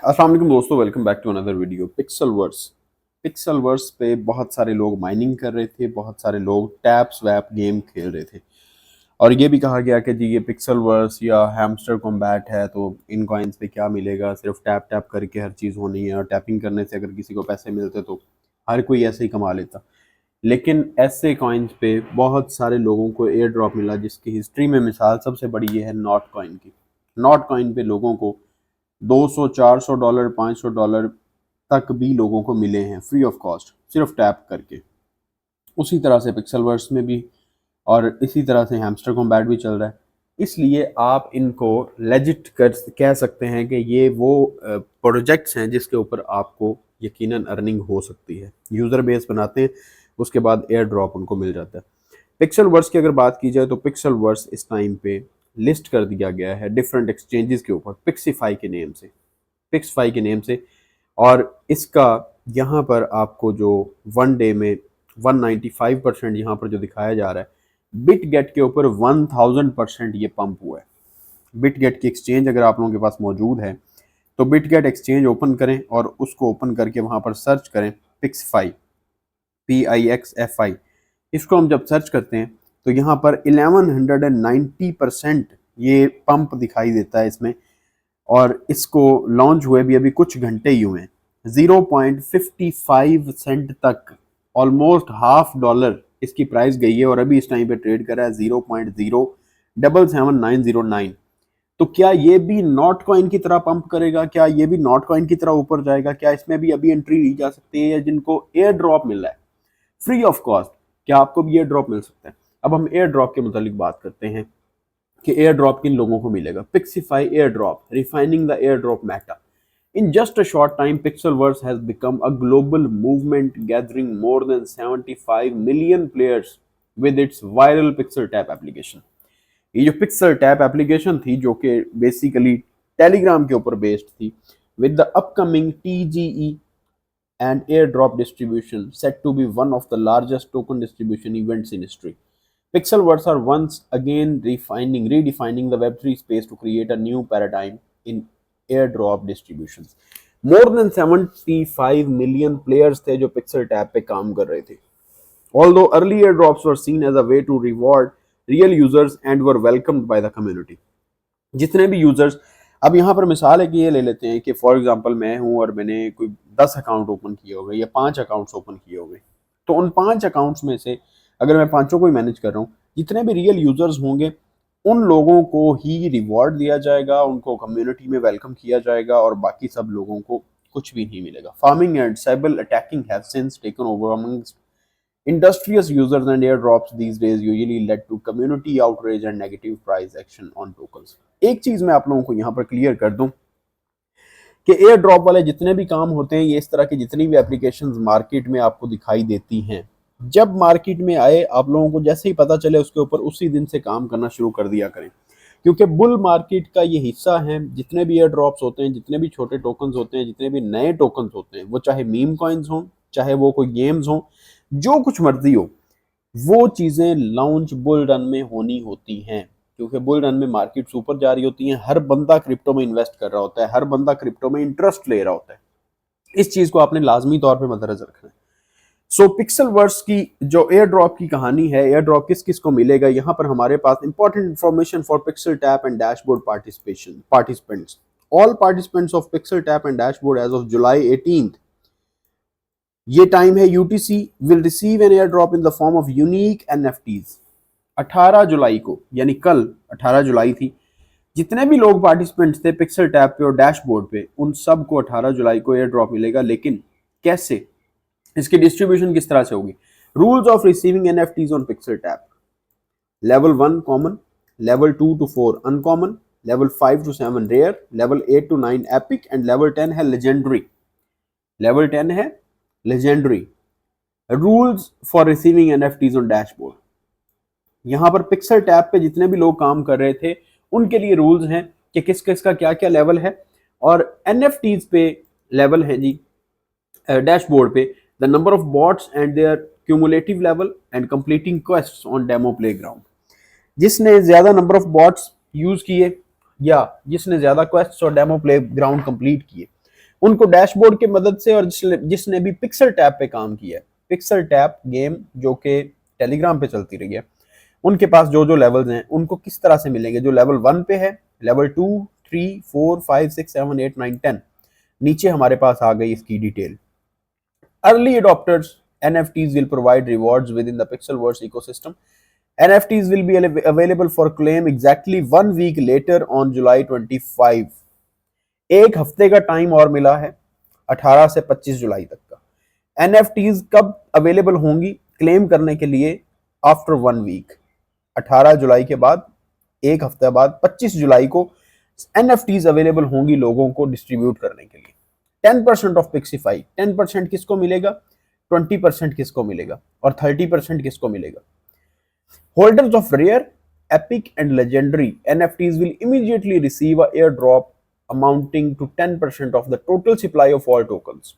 अस्सलाम वालेकुम दोस्तों, welcome back to another video. Pixelverse पे बहुत सारे लोग माइनिंग कर रहे थे, बहुत सारे लोग टैप स्वैप गेम खेल रहे थे और ये भी कहा गया कि जी ये पिक्सलवर्स या हैमस्टर कॉम्बैट है तो इन कॉइन्स पे क्या मिलेगा, सिर्फ टैप टैप करके हर चीज़ होनी है और टैपिंग करने से अगर किसी को पैसे मिलते तो हर कोई ऐसे ही कमा लेता। लेकिन ऐसे कॉइन्स पे बहुत सारे लोगों को एयर ड्रॉप मिला, जिसकी हिस्ट्री में मिसाल सबसे बड़ी ये है नॉट कॉइन की। नॉट कॉइन पे लोगों को 200 $400 $500 तक भी लोगों को मिले हैं फ्री ऑफ कॉस्ट, सिर्फ टैप करके। उसी तरह से पिक्सलवर्स में भी और इसी तरह से हैमस्टर कॉम्बैट भी चल रहा है। इसलिए आप इनको लेजिट कर कह सकते हैं कि ये वो प्रोजेक्ट्स हैं जिसके ऊपर आपको यकीनन अर्निंग हो सकती है। यूज़र बेस बनाते हैं, उसके बाद एयर ड्रॉप उनको मिल जाता है। पिक्सलवर्स की अगर बात की जाए तो पिक्सलवर्स इस टाइम पे लिस्ट कर दिया गया है डिफरेंट एक्सचेंजेस के ऊपर पिक्सफाई के नेम से। और इसका यहाँ पर आपको जो वन डे में 195% यहाँ पर जो दिखाया जा रहा है, बिटगेट के ऊपर 1000% ये पंप हुआ है। बिटगेट की एक्सचेंज अगर आप लोगों के पास मौजूद है तो बिटगेट एक्सचेंज ओपन करें और उसको ओपन करके वहाँ पर सर्च करें पिक्सफाई, PIXFI। इसको हम जब सर्च करते हैं तो यहाँ पर 1190% ये पंप दिखाई देता है इसमें। और इसको लॉन्च हुए भी अभी कुछ घंटे ही हुए हैं। 0.55 सेंट तक, ऑलमोस्ट $1/2 इसकी प्राइस गई है और अभी इस टाइम पे ट्रेड कर रहा है 0.077909। तो क्या ये भी नॉट कॉइन की तरह पंप करेगा? क्या ये भी नॉट कॉइन की तरह ऊपर जाएगा? क्या इसमें भी अभी एंट्री ली जा सकती है? या जिनको एयर ड्रॉप मिल रहा है फ्री ऑफ कॉस्ट, क्या आपको भी एयर ड्रॉप मिल सकता है? अब हम एयर ड्रॉप के मुतालिक बात करते हैं कि एयर ड्रॉप किन लोगों को मिलेगा। Pixify airdrop, refining the airdrop matter. In just a short time, Pixelverse has become a global movement gathering more than 75 million players with its viral Pixel Tap application। ये जो pixel tap application थी जो कि basically Telegram के ऊपर based थी, with the upcoming TGE and airdrop distribution set to be one of the largest token distribution events in history. Pixelverse are once again redefining the Web3 space to create a new paradigm in airdrop distributions. More than 75 million players थे जो pixel tap पे काम कर रहे थे। Although early airdrops were seen as a way to reward real users and were welcomed by the community। जितने भी users, अब यहाँ पर मिसाल है कि ये ले लेते हैं कि फॉर एग्जांपल मैं हूँ और मैंने कोई 10 अकाउंट ओपन किए हो गए या 5 अकाउंट्स ओपन किए हो गए, तो उन 5 अकाउंट्स में से अगर मैं पांचों को ही मैनेज कर रहा हूँ, जितने भी रियल यूजर्स होंगे उन लोगों को ही रिवॉर्ड दिया जाएगा, उनको कम्युनिटी में वेलकम किया जाएगा और बाकी सब लोगों को कुछ भी नहीं मिलेगा। Farming and cyber attacking have since taken over amongst industrious users, and airdrops these days usually led to community outrage and negative price action on tokens। एक चीज मैं आप लोगों को यहाँ पर क्लियर कर दूं कि एयर ड्रॉप वाले जितने भी काम होते हैं, ये इस तरह की जितनी भी एप्लीकेशंस मार्केट में आपको दिखाई देती हैं, जब मार्केट में आए आप लोगों को जैसे ही पता चले उसके ऊपर उसी दिन से काम करना शुरू कर दिया करें, क्योंकि बुल मार्केट का ये हिस्सा है। जितने भी एयर ड्रॉप्स होते हैं, जितने भी छोटे टोकन्स होते हैं, जितने भी नए टोकन्स होते हैं, वो चाहे मीम कॉइन्स हों, चाहे वो कोई गेम्स हों, जो कुछ मर्जी हो, वो चीजें लॉन्च बुल रन में होनी होती हैं। क्योंकि बुल रन में मार्केट ऊपर जा रही होती है, हर बंदा क्रिप्टो में इन्वेस्ट कर रहा होता है, हर बंदा क्रिप्टो में इंटरेस्ट ले रहा होता है। इस चीज को आपने लाजमी तौर पे मद्देनजर रखना है। सो पिक्सलवर्स की जो एयर ड्रॉप की कहानी है, एयर ड्रॉप किस किस को मिलेगा, यहाँ पर हमारे पास important information for Pixel Tap and dashboard participants. All participants of Pixel Tap and dashboard as of July 18, ये टाइम है, UTC will receive an airdrop in the form of unique NFTs। 18 जुलाई को, यानी कल 18 जुलाई थी, जितने भी लोग पार्टिसिपेंट्स थे पिक्सल टैप पे और डैशबोर्ड पे, उन सब को 18 जुलाई को एयर ड्रॉप मिलेगा। लेकिन कैसे, इसकी डिस्ट्रीब्यूशन किस तरह से होगी? Rules of receiving NFTs on Pixel Tap: level 1 common, level 2 to 4 uncommon, level 5 to 7 rare, level 8 to 9 epic and level 10 है लेजेंडरी। लेवल 10 है legendary. Rules for receiving NFTs on dashboard, यहां पर पिक्सल टैप पे जितने भी लोग काम कर रहे थे उनके लिए रूल्स हैं कि किस किस का क्या क्या लेवल है। और NFTs पे लेवल है जी डैशबोर्ड पे, the number of bots and their cumulative level and completing quests on demo playground. जिसने ज्यादा नंबर ऑफ बॉट्स यूज किए या जिसने ज्यादा क्वेस्ट्स और डेमो प्लेग्राउंड कंप्लीट किए, उनको डैशबोर्ड की मदद से, और जिसने भी पिक्सल टैप पे काम किया है, पिक्सल टैप गेम जो कि टेलीग्राम पे चलती रही है, उनके पास जो जो लेवल्स हैं उनको किस तरह से मिलेंगे। जो लेवल 1 पे है, लेवल 2, 3, 4, 5, 6, 7, 8, 9, 10, नीचे हमारे पास आ गई इसकी detail. Early adopters NFTs will provide rewards within the Pixelverse ecosystem. NFTs will be available for claim exactly 1 week later on July 25. एक हफ्ते का टाइम और मिला है 18 से 25 जुलाई तक का। NFTs कब अवेलेबल होंगी क्लेम करने के लिए? आफ्टर 1 वीक, 18 जुलाई के बाद एक हफ्ते बाद 25 जुलाई को NFTs अवेलेबल होंगी लोगों को डिस्ट्रीब्यूट करने के लिए। 10% ऑफ पिक्सीफाई, 10% किसको मिलेगा, 20% किसको मिलेगा, और 30% किसको मिलेगा? Holders of rare, epic and legendary NFTs will immediately receive a airdrop amounting to 10% of the total supply of all tokens.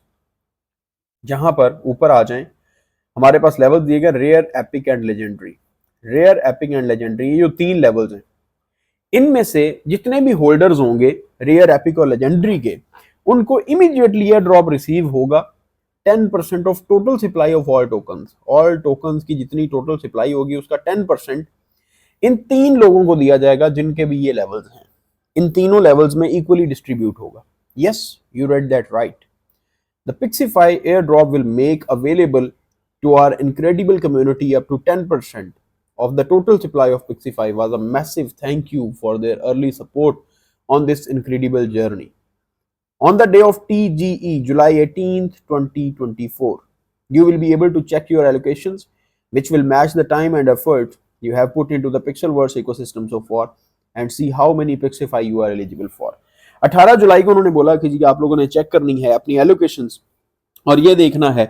जहां पर ऊपर आ जाएं, हमारे पास लेवल दिए गए rare, epic and legendary. Rare, epic and legendary, ये जो 3 लेवल्स हैं, इनमें से जितने भी होल्डर्स होंगे रेयर, एपिक और लेजेंडरी के, उनको इमीडिएटली एयर ड्रॉप रिसीव होगा 10% of total supply of all tokens. All tokens की जितनी टोटल सप्लाई होगी उसका 10% इन 3 लोगों को दिया जाएगा जिनके भी ये लेवल्स हैं। इन तीनों लेवल्स में इक्वली डिस्ट्रीब्यूट होगा। Yes, you read that right. The Pixify airdrop will make available to our incredible community up to 10% of the total supply of Pixify. Was a massive thank you for their early support on this incredible journey. On the day of TGE, July 18th, 2024, you will be able to check your allocations, which will match the time and effort you have put into the Pixelverse ecosystem so far, and see how many Pixify you are eligible for. 18 जुलाई को उन्होंने बोला कि जी आप लोगों ने check करनी है अपनी एलोकेशंस और ये देखना है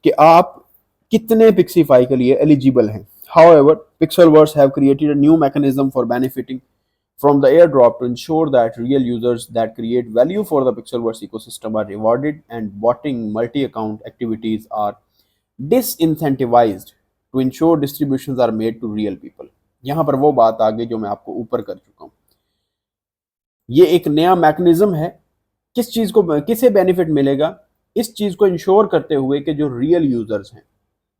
कि आप कितने पिक्सीफाई के लिए एलिजिबल हैं। However, Pixelverse have created a new mechanism for benefiting from the airdrop to ensure that real users that create value for the Pixelverse ecosystem are rewarded and botting multi-account activities are disincentivized to ensure distributions are made to real people. यहाँ पर वो बात आ गई जो मैं आपको ऊपर कर चुका हूँ। ये एक नया मैकेनिज्म है। किस चीज को, किसे बेनिफिट मिलेगा? इस चीज को इंश्योर करते हुए कि जो रियल यूजर्स हैं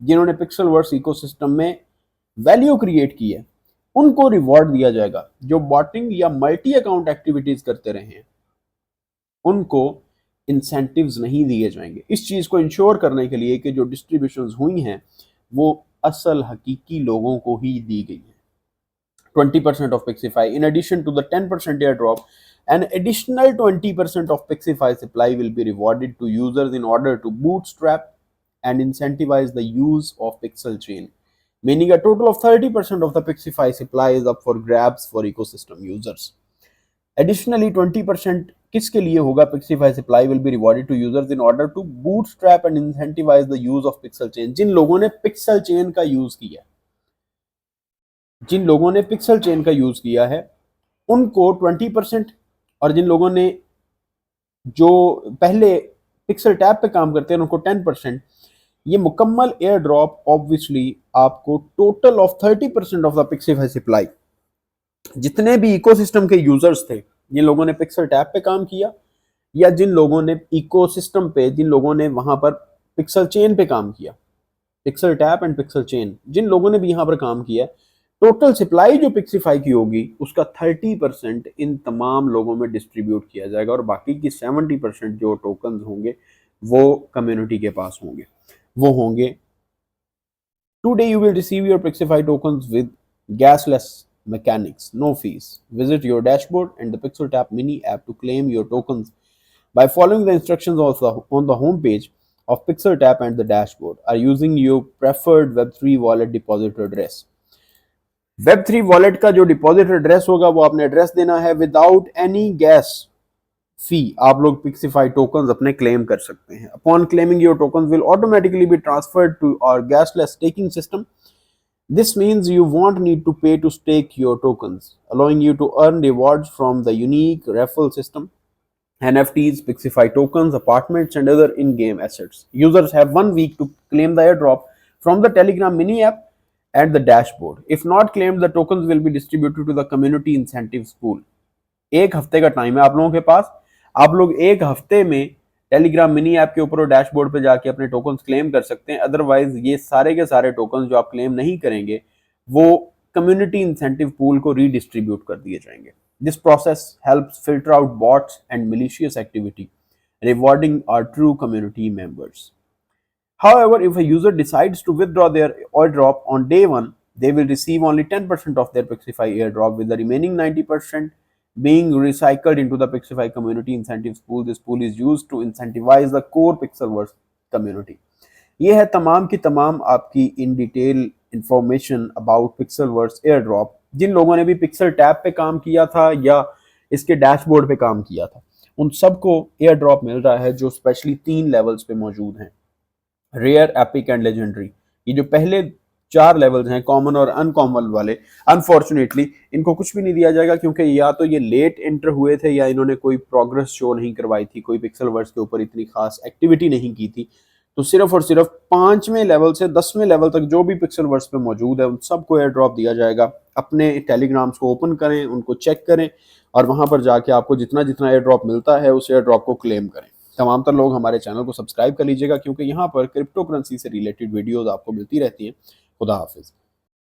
जिन्होंने पिक्सेलवर्स इकोसिस्टम में वैल्यू क्रिएट की है उनको रिवॉर्ड दिया जाएगा। जो बॉटिंग या मल्टी अकाउंट एक्टिविटीज करते रहे हैं उनको इंसेंटिव्स नहीं दिए जाएंगे। इस चीज को इंश्योर करने के लिए कि जो डिस्ट्रीब्यूशंस हुई हैं वो असल हकीकी लोगों को ही दी गई है। 20% of Pixify. In addition to the 10% airdrop, an additional 20% of Pixify supply will be rewarded to users in order to bootstrap and incentivize the use of Pixel Chain, meaning a total of 30% of the Pixify supply is up for grabs for ecosystem users. Additionally, 20% किसके लिए होगा? Pixify supply will be rewarded to users in order to bootstrap and incentivize the use of Pixel Chain. जिन लोगों ने Pixel Chain का use किया, जिन लोगों ने pixel chain का यूज किया है उनको 20%, और जिन लोगों ने जो पहले पिक्सल टैब पे काम करते हैं उनको 10%। ये मुकम्मल एयर ड्रॉप ऑब्वियसली आपको total of 30% of the Pixify supply, जितने भी इकोसिस्टम के यूजर्स थे, जिन लोगों ने पिक्सल टैब पे काम किया या जिन लोगों ने इकोसिस्टम पे, जिन लोगों ने वहां पर पिक्सल चेन पे काम किया, Pixel tab and Pixel chain, जिन लोगों ने भी यहां पर काम किया, टोटल सप्लाई जो पिक्सीफाई की होगी उसका 30% इन तमाम लोगों में डिस्ट्रीब्यूट किया जाएगा और बाकी की 70% जो टोकन्स होंगे वो कम्युनिटी के पास होंगे, वो होंगे। Today you will receive your Pixify tokens with gasless mechanics, no fees. Visit your dashboard and the Pixel Tap mini app to claim your tokens by following the instructions on the home page of Pixel Tap and the dashboard. Are using your preferred Web3 wallet deposit address. Web3 wallet का जो deposit address होगा वो आपने address देना है। Without any gas फी आप लोग पिक्सीफाई tokens अपने क्लेम कर सकते हैं। Upon claiming your tokens will automatically be transferred to our gasless staking system. This means you won't need to pay to stake your tokens, allowing you to earn rewards from the unique raffle system, NFTs, Pixify tokens, apartments, and other in-game assets. Users have 1 week to claim the airdrop from the Telegram mini app and the dashboard. If not claimed, the tokens will be distributed to the community incentives pool. एक हफ्ते का time है आप लोगों के पास। आप लोग एक हफ्ते में टेलीग्राम मिनी ऐप के ऊपर और डैशबोर्ड पे जाके अपने टोकन्स क्लेम कर सकते हैं। अदरवाइज ये सारे के सारे टोकन्स जो आप क्लेम नहीं करेंगे वो कम्युनिटी इंसेंटिव पूल को रीडिस्ट्रीब्यूट कर दिए जाएंगे। This process helps filter out bots and malicious activity, rewarding our true community members. However, if a user decides to withdraw their airdrop on day one, they will receive only 10% of their Pixify airdrop, with the remaining 90% being recycled into the Pixify community incentives pool. This pool is used to incentivize the core Pixelverse community. ये है तमाम की तमाम आपकी इन detail information about Pixelverse airdrop. जिन लोगों ने भी पिक्सल टैब पे काम किया था या इसके डैशबोर्ड पे काम किया था, उन सबको एयर ड्रॉप मिल रहा है जो स्पेशली 3 लेवल्स पे मौजूद हैं, रेयर, एपिक एंड लेजेंडरी। ये जो पहले 4 लेवल्स हैं, कॉमन और अनकॉमन वाले, अनफॉर्चुनेटली इनको कुछ भी नहीं दिया जाएगा क्योंकि या तो ये लेट एंटर हुए थे या इन्होंने कोई प्रोग्रेस शो नहीं करवाई थी, कोई पिक्सलवर्स के ऊपर इतनी खास एक्टिविटी नहीं की थी। तो सिर्फ और सिर्फ 5वें लेवल से 10वें लेवल तक जो भी पिक्सलवर्स पे मौजूद है उन सबको एयर ड्रॉप दिया जाएगा। अपने टेलीग्राम्स को ओपन करें, उनको चेक करें और वहां पर जाके आपको जितना जितना एयर ड्रॉप मिलता है उस एयर ड्रॉप को क्लेम करें। तमाम तर लोग हमारे चैनल को सब्सक्राइब कर लीजिएगा क्योंकि यहाँ पर क्रिप्टो करेंसी से रिलेटेड वीडियोस आपको मिलती रहती हैं। खुदा हाफिज।